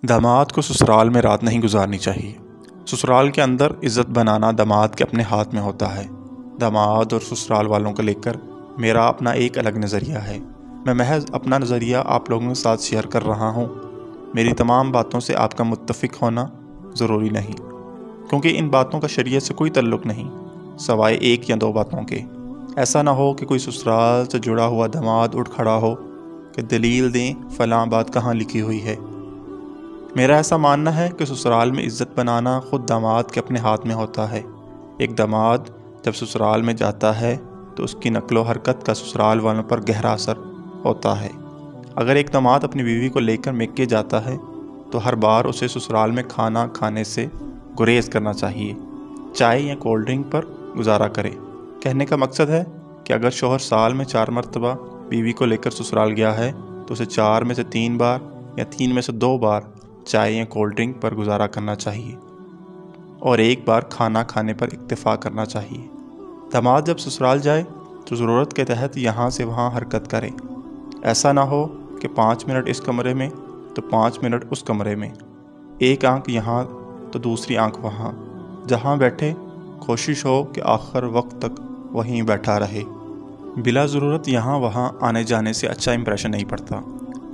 داماد کو سسرال میں رات نہیں گزارنی چاہیے۔ سسرال کے اندر عزت بنانا داماد کے اپنے ہاتھ میں ہوتا ہے۔ داماد اور سسرال والوں کو لے کر میرا اپنا ایک الگ نظریہ ہے۔ میں محض اپنا نظریہ آپ لوگوں کے ساتھ شیئر کر رہا ہوں۔ میری تمام باتوں سے آپ کا متفق ہونا ضروری نہیں، کیونکہ ان باتوں کا شریعت سے کوئی تعلق نہیں، سوائے ایک یا دو باتوں کے۔ ایسا نہ ہو کہ کوئی سسرال سے جڑا ہوا داماد اٹھ کھڑا ہو کہ دلیل دیں فلاں بات کہاں لکھی ہوئی ہے۔ میرا ایسا ماننا ہے کہ سسرال میں عزت بنانا خود داماد کے اپنے ہاتھ میں ہوتا ہے۔ ایک داماد جب سسرال میں جاتا ہے تو اس کی نقل و حرکت کا سسرال والوں پر گہرا اثر ہوتا ہے۔ اگر ایک داماد اپنی بیوی کو لے کر میکے جاتا ہے تو ہر بار اسے سسرال میں کھانا کھانے سے گریز کرنا چاہیے، چائے یا کولڈ ڈرنک پر گزارا کرے۔ کہنے کا مقصد ہے کہ اگر شوہر سال میں 4 مرتبہ بیوی کو لے کر سسرال گیا ہے تو اسے 4 میں سے 3 بار یا 3 میں سے 2 بار چائے یا کولڈ ڈرنک پر گزارا کرنا چاہیے اور 1 بار کھانا کھانے پر اکتفا کرنا چاہیے۔ داماد جب سسرال جائے تو ضرورت کے تحت یہاں سے وہاں حرکت کرے۔ ایسا نہ ہو کہ 5 منٹ اس کمرے میں تو 5 منٹ اس کمرے میں، ایک آنکھ یہاں تو دوسری آنکھ وہاں، جہاں بیٹھے کوشش ہو کہ آخر وقت تک وہیں بیٹھا رہے۔ بلا ضرورت یہاں وہاں آنے جانے سے اچھا امپریشن نہیں پڑتا۔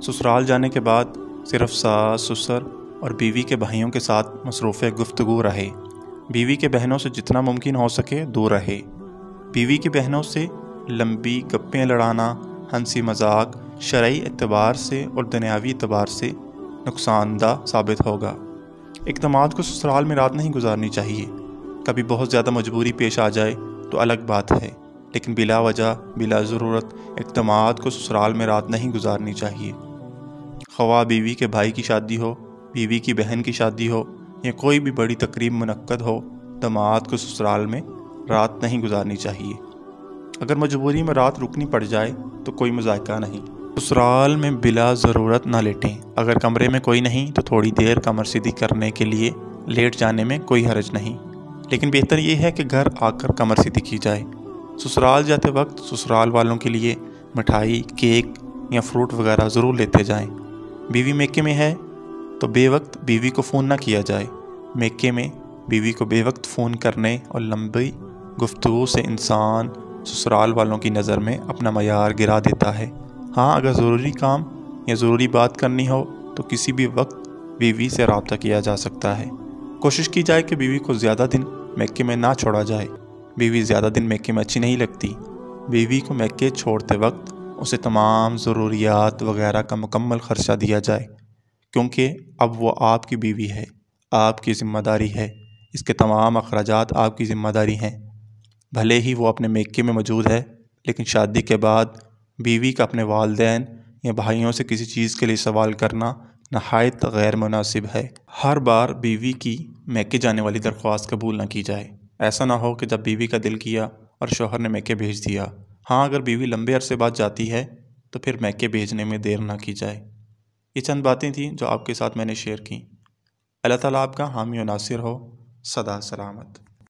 سسرال جانے کے بعد صرف ساس، سسر اور بیوی کے بھائیوں کے ساتھ مصروف گفتگو رہے۔ بیوی کے بہنوں سے جتنا ممکن ہو سکے دور رہے۔ بیوی کی بہنوں سے لمبی گپیں لڑانا، ہنسی مذاق شرعی اعتبار سے اور دنیاوی اعتبار سے نقصان دہ ثابت ہوگا۔ ایک داماد کو سسرال میں رات نہیں گزارنی چاہیے۔ کبھی بہت زیادہ مجبوری پیش آ جائے تو الگ بات ہے، لیکن بلا وجہ بلا ضرورت ایک داماد کو سسرال میں رات نہیں گزارنی چاہیے۔ خواہ بیوی کے بھائی کی شادی ہو، بیوی کی بہن کی شادی ہو یا کوئی بھی بڑی تقریب منعقد ہو، داماد کو سسرال میں رات نہیں گزارنی چاہیے۔ اگر مجبوری میں رات رکنی پڑ جائے تو کوئی مذائقہ نہیں۔ سسرال میں بلا ضرورت نہ لیٹیں۔ اگر کمرے میں کوئی نہیں تو تھوڑی دیر کمر سیدھی کرنے کے لیے لیٹ جانے میں کوئی حرج نہیں، لیکن بہتر یہ ہے کہ گھر آ کر کمر سیدھی کی جائے۔ سسرال جاتے وقت سسرال والوں کے لیے مٹھائی، کیک یا فروٹ وغیرہ ضرور لیتے جائیں۔ بیوی میکے میں ہے تو بے وقت بیوی کو فون نہ کیا جائے۔ میکے میں بیوی کو بے وقت فون کرنے اور لمبی گفتگو سے انسان سسرال والوں کی نظر میں اپنا معیار گرا دیتا ہے۔ ہاں، اگر ضروری کام یا ضروری بات کرنی ہو تو کسی بھی وقت بیوی سے رابطہ کیا جا سکتا ہے۔ کوشش کی جائے کہ بیوی کو زیادہ دن میکے میں نہ چھوڑا جائے۔ بیوی زیادہ دن میکے میں اچھی نہیں لگتی۔ بیوی کو میکے چھوڑتے وقت اسے تمام ضروریات وغیرہ کا مکمل خرچہ دیا جائے، کیونکہ اب وہ آپ کی بیوی ہے، آپ کی ذمہ داری ہے، اس کے تمام اخراجات آپ کی ذمہ داری ہیں۔ بھلے ہی وہ اپنے میکے میں موجود ہے، لیکن شادی کے بعد بیوی کا اپنے والدین یا بھائیوں سے کسی چیز کے لیے سوال کرنا نہایت غیر مناسب ہے۔ ہر بار بیوی کی میکے جانے والی درخواست قبول نہ کی جائے۔ ایسا نہ ہو کہ جب بیوی کا دل کیا اور شوہر نے میکے بھیج دیا۔ ہاں، اگر بیوی لمبے عرصے بعد جاتی ہے تو پھر میکے بھیجنے میں دیر نہ کی جائے۔ یہ چند باتیں تھیں جو آپ کے ساتھ میں نے شیئر کیں۔ اللہ تعالیٰ آپ کا حامی و ناصر ہو۔ سدا سلامت۔